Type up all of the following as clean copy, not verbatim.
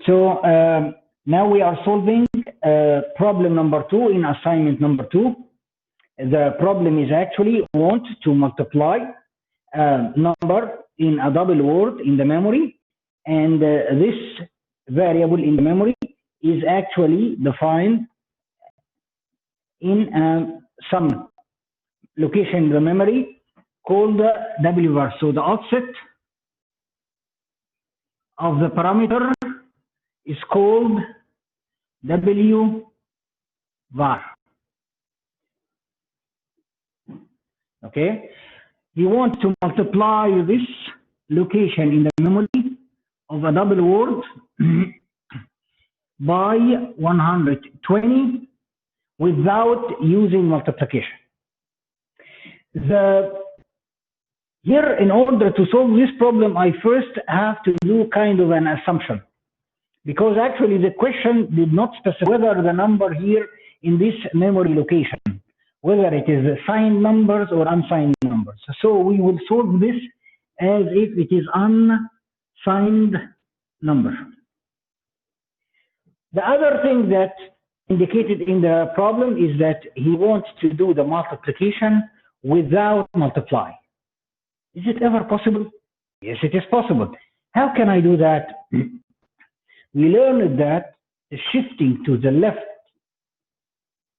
So now we are solving problem number 2 in assignment number 2. The problem is actually want to multiply a number in a double word in the memory, and this variable in the memory is actually defined in some location in the memory called W var. So the offset of the parameter is called W var. Okay, you want to multiply this location in the memory of a double word by 120 without using multiplication. Here, in order to solve this problem, I first have to do kind of an assumption, because actually the question did not specify whether the number here in this memory location, whether it is signed numbers or unsigned numbers. So we will solve this as if it is unsigned number. The other thing that indicated in the problem is that he wants to do the multiplication without multiply. Is it ever possible? Yes, it is possible. How can I do that? We learned that the shifting to the left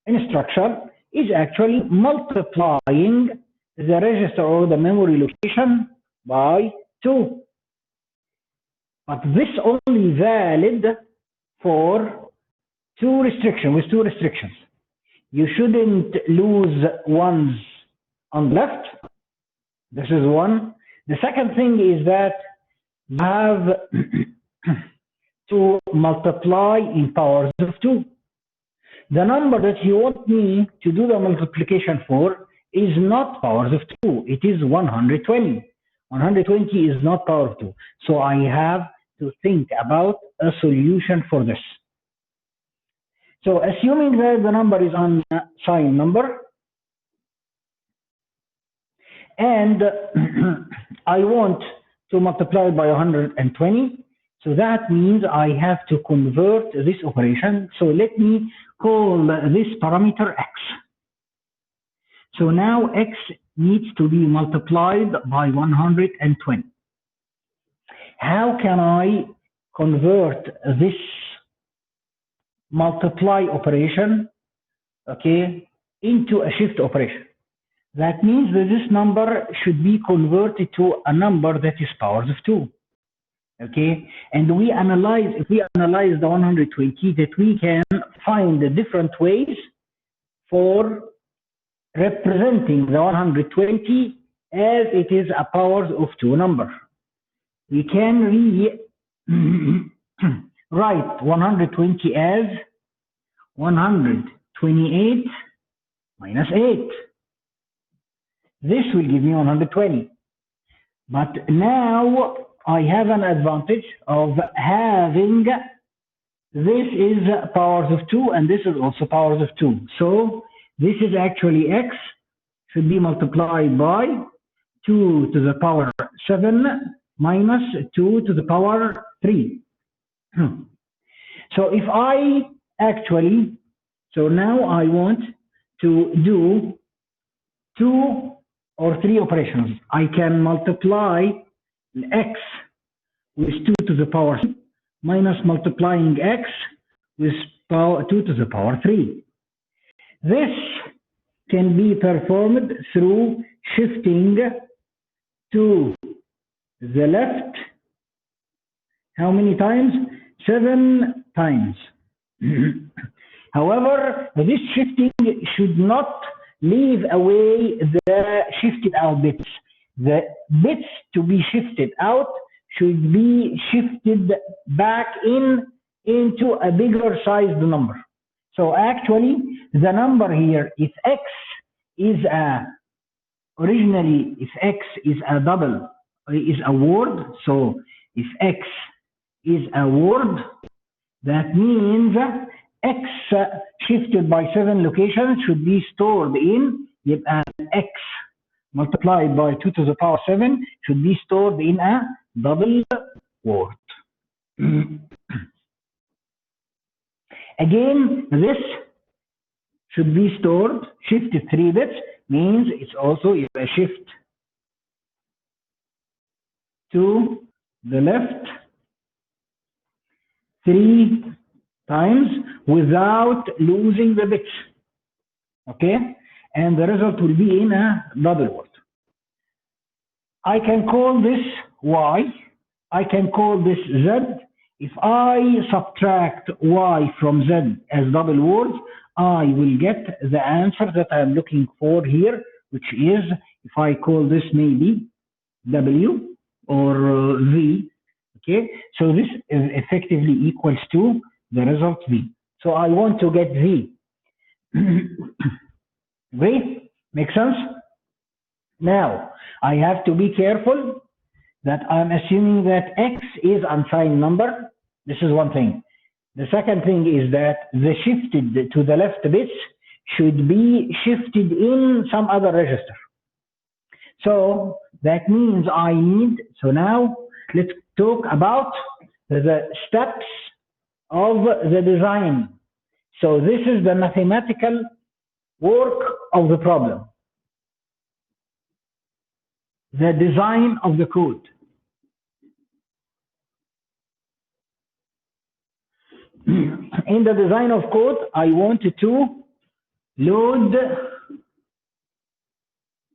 instruction is actually multiplying the register or the memory location by 2. But this only valid for two restrictions. You shouldn't lose ones on the left. This is one. The second thing is that you have to multiply in powers of 2. The number that you want me to do the multiplication for is not powers of 2. It is 120. 120 is not power of 2. So I have to think about a solution for this. So assuming that the number is unsigned number, and I want to multiply by 120, so that means I have to convert this operation. So let me call this parameter x. So now x needs to be multiplied by 120. How can I convert this multiply operation, okay, into a shift operation? That means that this number should be converted to a number that is powers of 2. Okay, and if we analyze the 120, that we can find the different ways for representing the 120 as it is a powers of 2 number. We can write 120 as 128 minus 8. This will give me 120. But now I have an advantage of having this is powers of 2 and this is also powers of 2. So this is actually x should be multiplied by 2 to the power 7 minus 2 to the power 3. So if I actually, so now I want to do 2 or 3 operations. I can multiply x with 2 to the power 3 minus multiplying x with 2 to the power 3. This can be performed through shifting to the left. How many times? 7 times. However, this shifting should not leave away the shifted out bits. The bits to be shifted out should be shifted back into a bigger sized number. So actually, the number here, if x is originally, if x is a double, is a word, so if x is a word, that means x shifted by 7 locations should be stored in x multiplied by 2 to the power 7 should be stored in a double word. Again, this should be stored. Shifted 3 bits means it's also a shift to the left 3 times without losing the bits. Okay, and the result will be in a double word. I can call this Y, I can call this Z. If I subtract Y from Z as double words, I will get the answer that I'm looking for here, which is, if I call this maybe W or V, okay, so this is effectively equals to the result V. So I want to get V. Great, makes sense? Now, I have to be careful that I'm assuming that X is unsigned number. This is one thing. The second thing is that the shifted to the left bits should be shifted in some other register. So that means I need, so now let's talk about the steps of the design. So this is the mathematical work of the problem. The design of the code. In the design of code, I wanted to load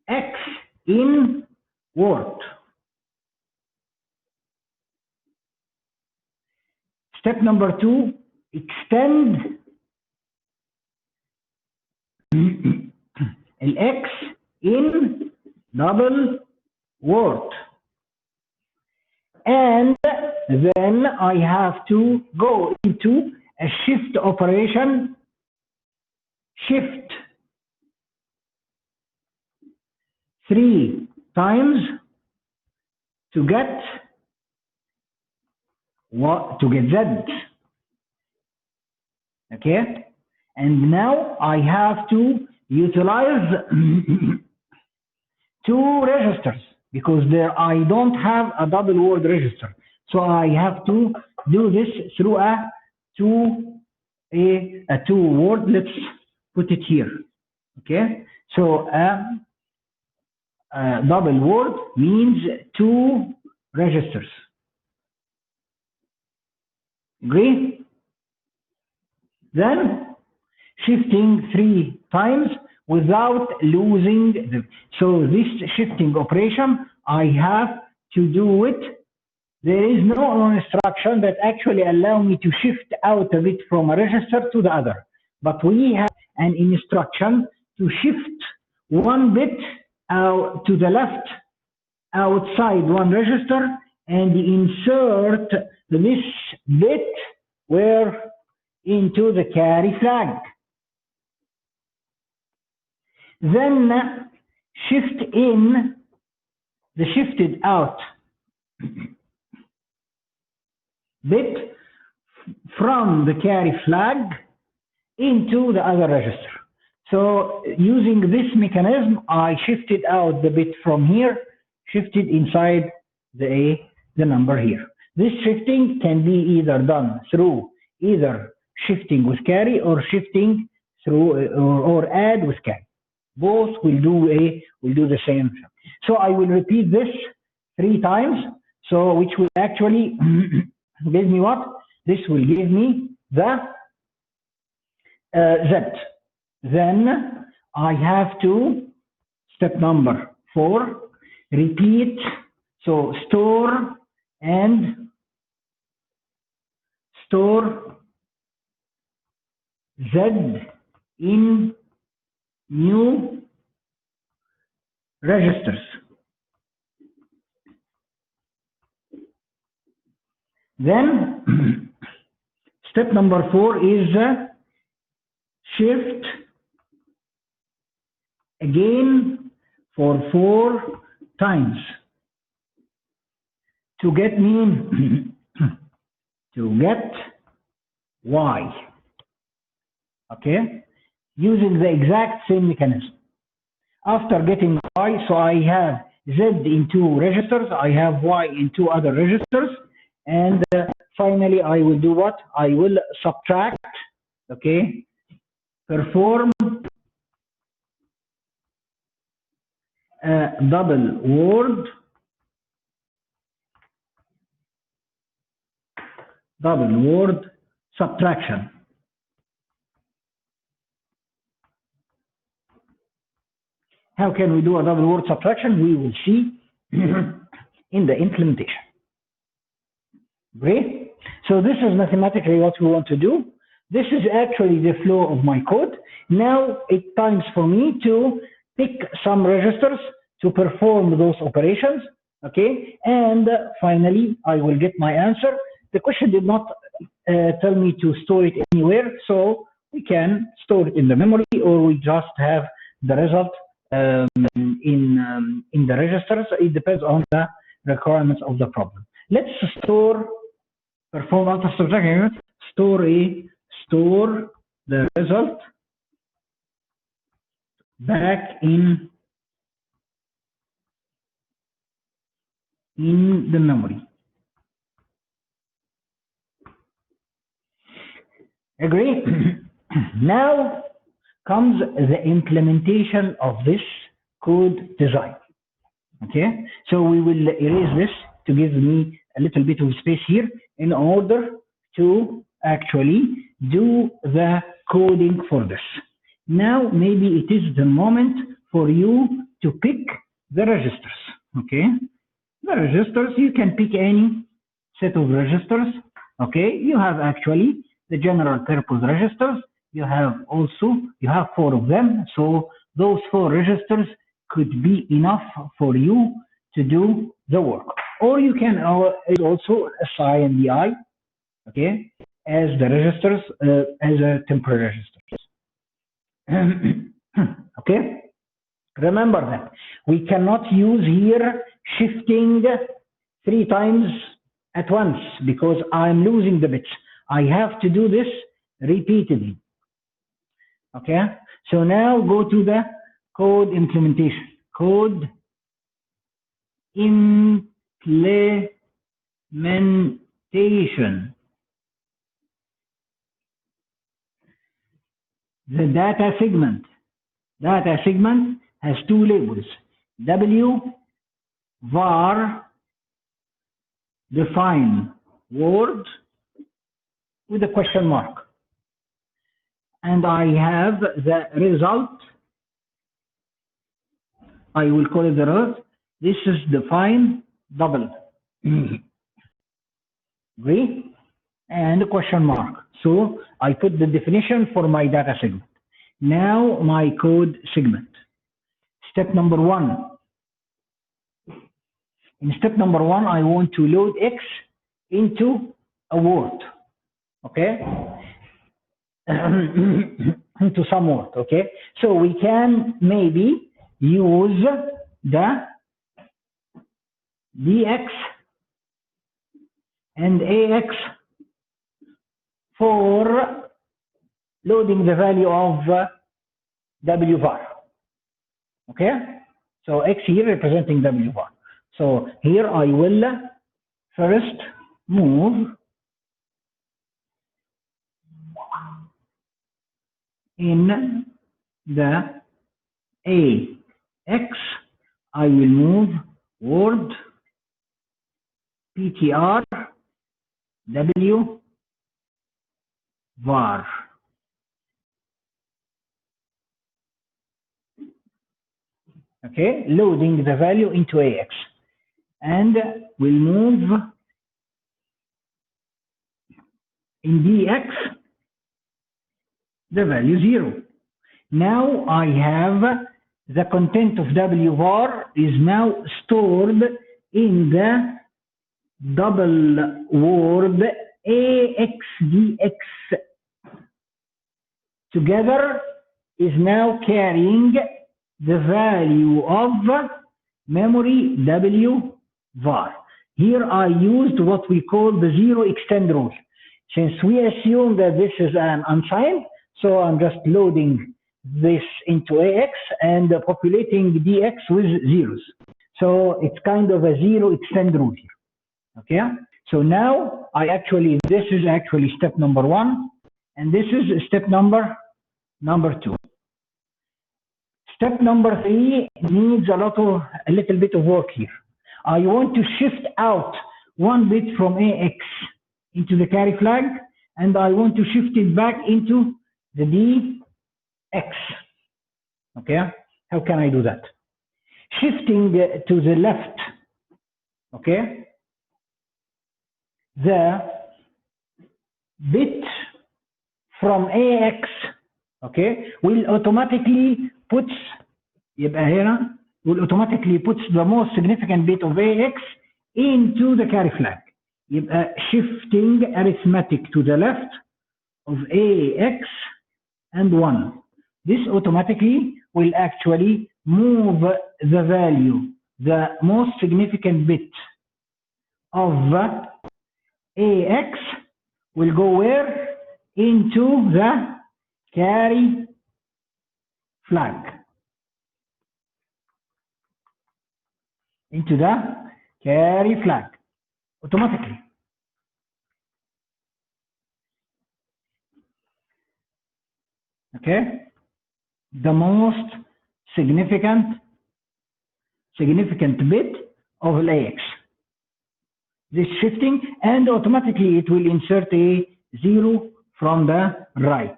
X in Word. Step number 2, extend X in double Word. And then I have to go into a shift operation, shift 3 times to get what, to get Z. Okay, and now I have to utilize 2 registers because there I don't have a double word register. So I have to do this through a 2 word. Let's put it here. Okay, so double word means 2 registers. Agree? Then shifting 3 times without losing the, so this shifting operation I have to do it. There is no instruction that actually allow me to shift out a bit from a register to the other, but we have an instruction to shift 1 bit out to the left outside 1 register and insert this bit where into the carry flag. Then shift in the shifted out bit from the carry flag into the other register. So using this mechanism, I shifted out the bit from here, shifted inside the number here. This shifting can be either done through either shifting with carry or shifting through or add with carry. Both will do the same. So I will repeat this 3 times. So which will actually give me what? This will give me the Z. Then I have to, step number 4, repeat. So store and store Z in new registers. Then step number 4 is shift again for 4 times to get me to get Y. Okay, using the exact same mechanism. After getting Y, so I have Z in 2 registers, I have Y in 2 other registers, and finally I will do what? I will subtract okay, perform a double word subtraction. How can we do a double word subtraction? We will see in the implementation. Great. So this is mathematically what we want to do. This is actually the flow of my code. Now it's time for me to pick some registers to perform those operations, okay? And finally, I will get my answer. The question did not tell me to store it anywhere, so we can store it in the memory, or we just have the result in the registers. It depends on the requirements of the problem. Let's perform after subtraction, store the result back in the memory. Agree? Now comes the implementation of this code design. Okay, so we will erase this to give me a little bit of space here in order to actually do the coding for this. Now maybe it is the moment for you to pick the registers. Okay, the registers, you can pick any set of registers. Okay, you have actually the general purpose registers. You have 4 of them, so those 4 registers could be enough for you to do the work. Or you can also assign the I, okay, as the registers, as a temporary registers. Okay, remember that we cannot use here shifting 3 times at once because I'm losing the bits. I have to do this repeatedly. Okay, so now go to the code implementation. Code implementation. The data segment. Data segment has 2 labels. W var define word with a question mark. And I have the result. I will call it the result. This is define double. Agree? And a question mark. So I put the definition for my data segment. Now my code segment. Step number 1. In step number 1, I want to load X into a word. Okay? Into some word. Okay? So we can maybe use the dx and ax for loading the value of w var. Okay, so x here representing w var. So here I will first move in the ax, I will move word ptr w var. Okay, loading the value into ax, and we'll move in dx the value 0. Now I have the content of w var is now stored in the double word ax dx. Together is now carrying the value of memory w var. Here I used what we call the zero extend rule. Since we assume that this is an unsigned, so I'm just loading this into AX and populating DX with zeros. So it's kind of a zero extend rule here. Okay, so now this is actually step number 1. and this is step number 2. Step number 3 needs a little bit of work here. I want to shift out one bit from AX into the carry flag, and I want to shift it back into the DX. Okay, how can I do that? Shifting to the left, okay, the bit from AX, okay, will automatically puts the most significant bit of AX into the carry flag. Shifting arithmetic to the left of AX and 1. This automatically will actually move the value, the most significant bit of AX will go where? Into the carry flag. Into the carry flag automatically. Okay, the most significant bit of AX. This shifting, and automatically it will insert a 0 from the right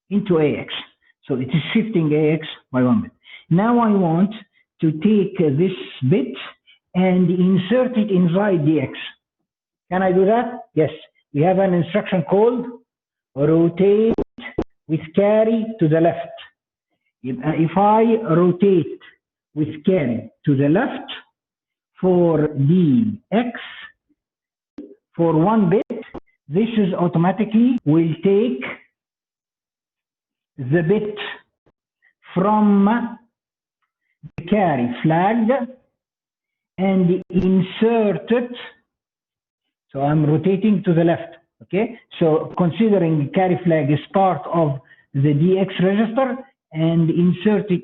into AX. So it is shifting AX by 1 bit. Now I want to take this bit and insert it inside DX. Can I do that? Yes. We have an instruction called rotate with carry to the left. If I rotate with carry to the left for DX for 1 bit, this is automatically will take the bit from the carry flag and insert it. So I'm rotating to the left. Okay, so considering the carry flag is part of the DX register, and insert it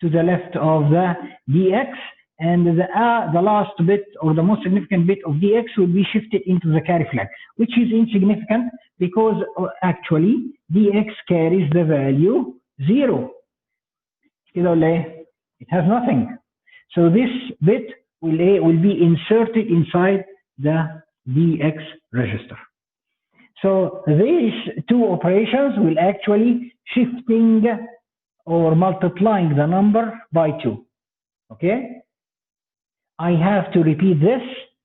to the left of the DX, and the last bit or the most significant bit of DX will be shifted into the carry flag, which is insignificant because actually DX carries the value 0. It has nothing. So this bit will be inserted inside the DX register. So these two operations will actually shifting or multiplying the number by 2. Okay? I have to repeat this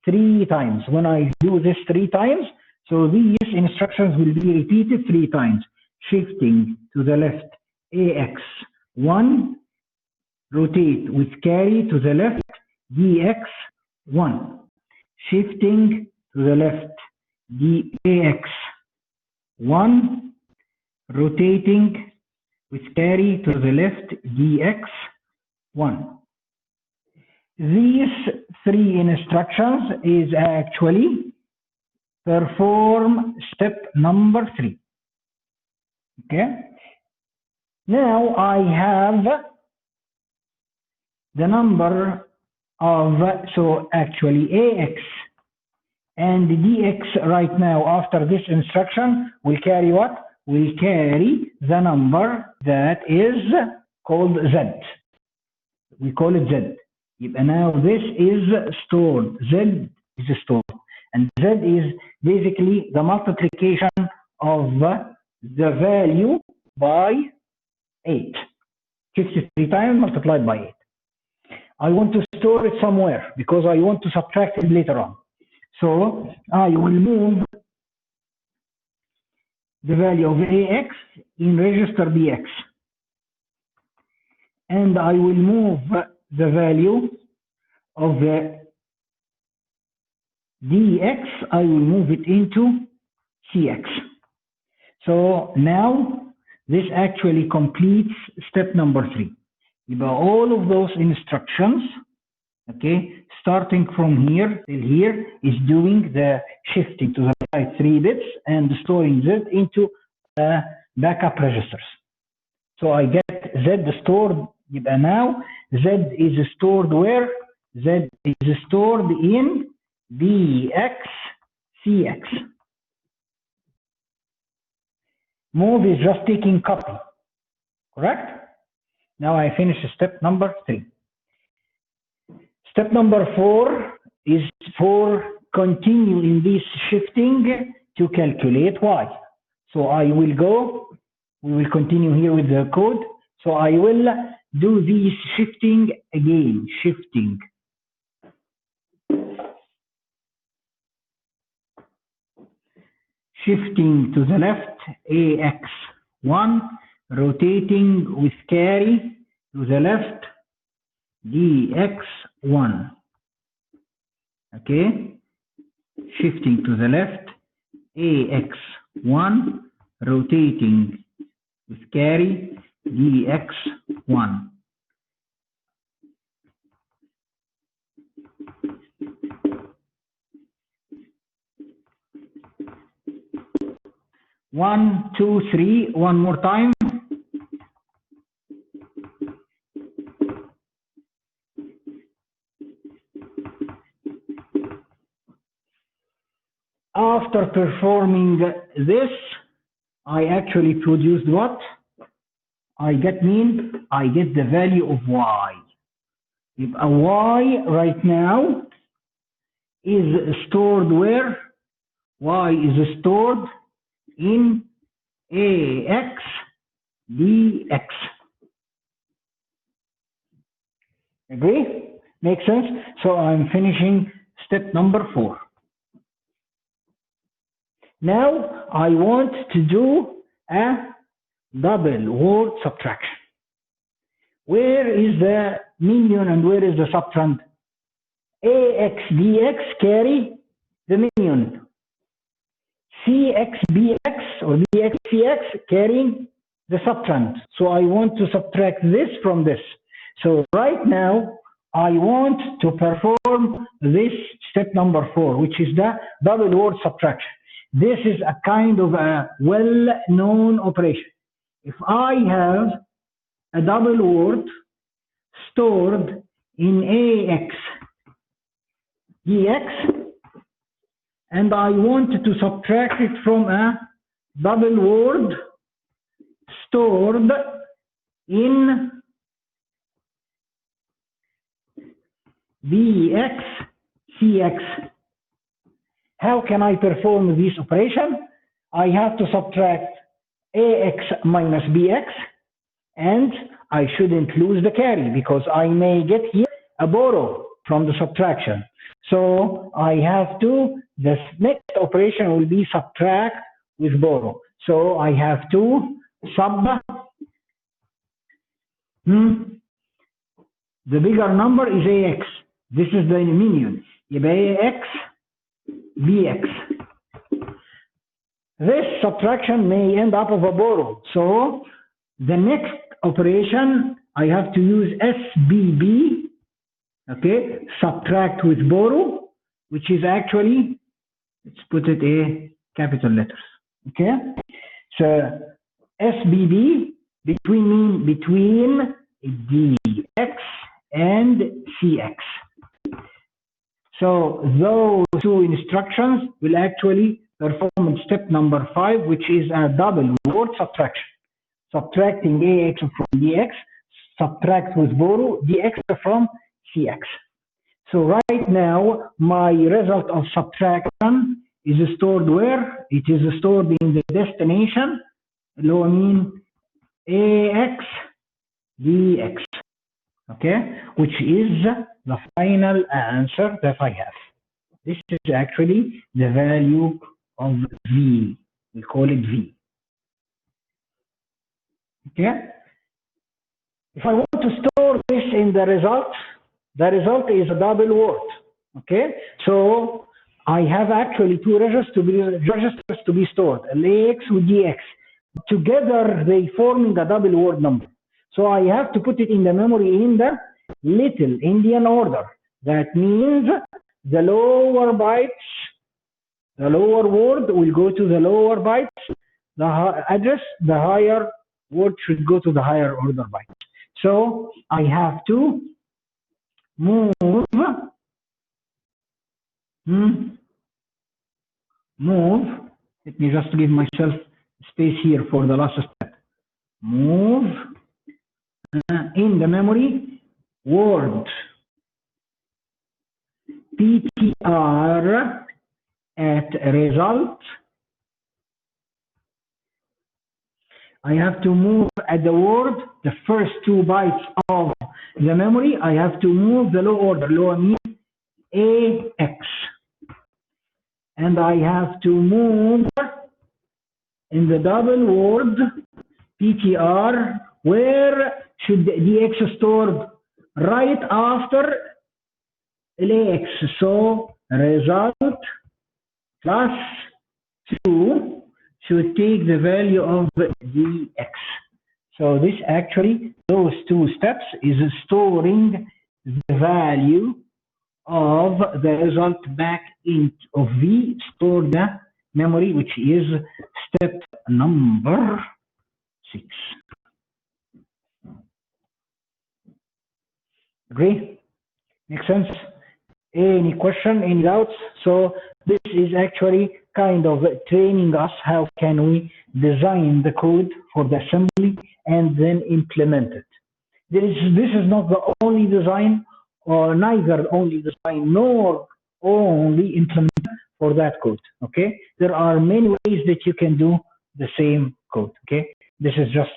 3 times. When I do this 3 times, so these instructions will be repeated 3 times. Shifting to the left AX 1, rotate with carry to the left DX 1. Shifting to the left DAX 1, rotating with carry to the left DX 1. These 3 instructions is actually perform step number 3. Okay. Now I have the number of, so actually AX and DX right now after this instruction will carry what? Will carry the number that is called Z. We call it Z. And now this is stored. Z is stored. And Z is basically the multiplication of the value by 8. 53 times multiplied by 8. I want to store it somewhere because I want to subtract it later on. So I will move the value of AX in register DX. And I will move the value of the DX, I will move it into CX. So now this actually completes step number 3. All of those instructions, okay, starting from here till here, is doing the shifting to the right 3 bits and storing Z into backup registers. So I get Z stored. Now Z is stored where? Z is stored in DX CX. Move is just taking copy, correct? Now I finish step number 3. Step number 4 is for continue in this shifting to calculate y. So we will continue here with the code. So I will do this shifting again, shifting. Shifting to the left, AX1, rotating with carry to the left, DX1. Okay, shifting to the left, AX1, rotating with carry, DX1. One, two, three, one more time. After performing this, I actually produced what? I get the value of y. If a y right now is stored where? Y is stored in AX dx. Agree? Makes sense? So I'm finishing step number 4. Now I want to do a double word subtraction. Where is the minion and where is the subtrahend? AX dx carry the minion. CX bx or bx cx carrying the subtrahend. So I want to subtract this from this. So right now I want to perform this step number 4, which is the double word subtraction. This is a kind of a well-known operation. If I have a double word stored in AX dx and I want to subtract it from a double word stored in bx cx. How can I perform this operation? I have to subtract ax minus bx, and I shouldn't lose the carry because I may get here a borrow from the subtraction. So I have to, the next operation will be subtract with borrow. So I have to sub the bigger number is ax. This is the minion. يبقى ax bx. This subtraction may end up of a borrow. So the next operation I have to use SBB, okay, subtract with borrow, which is actually, let's put it a capital letters, okay. So SBB between dx and cx. So those two instructions will actually perform step number 5, which is a double word subtraction. Subtracting ax from dx, subtract with borrow dx from cx. So right now, my result of subtraction is stored where? It is stored in the destination, ax dx, okay, which is the final answer that I have. This is actually the value of v. We call it v. Okay. If I want to store this in the result is a double word. Okay. So I have actually two registers to be stored, ax with dx. Together they forming a double word number. So I have to put it in the memory in the little Indian order. That means the lower bytes, the lower word will go to the lower bytes, the address, the higher word should go to the higher order bytes. So I have to move, let me just give myself space here for the last step. Move in the memory word ptr at result. I have to move at the word, the first 2 bytes of the memory. I have to move the low order. Low means AX. And I have to move in the double word PTR. Where should the X stored? Right after AX. So result plus 2 should take the value of the X. So this actually, those 2 steps is storing the value of the result back into of V, store the memory, which is step number 6. Agree? Make sense? Any question, any doubts? So this is actually kind of training us how can we design the code for the assembly and then implement it. This is not the only design, or neither only design nor only implement for that code. Okay, there are many ways that you can do the same code. Okay, this is just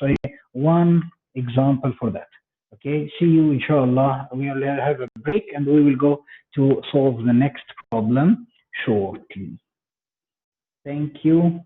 one example for that. Okay, see you inshallah. We will have a break and we will go to solve the next problem shortly. Thank you.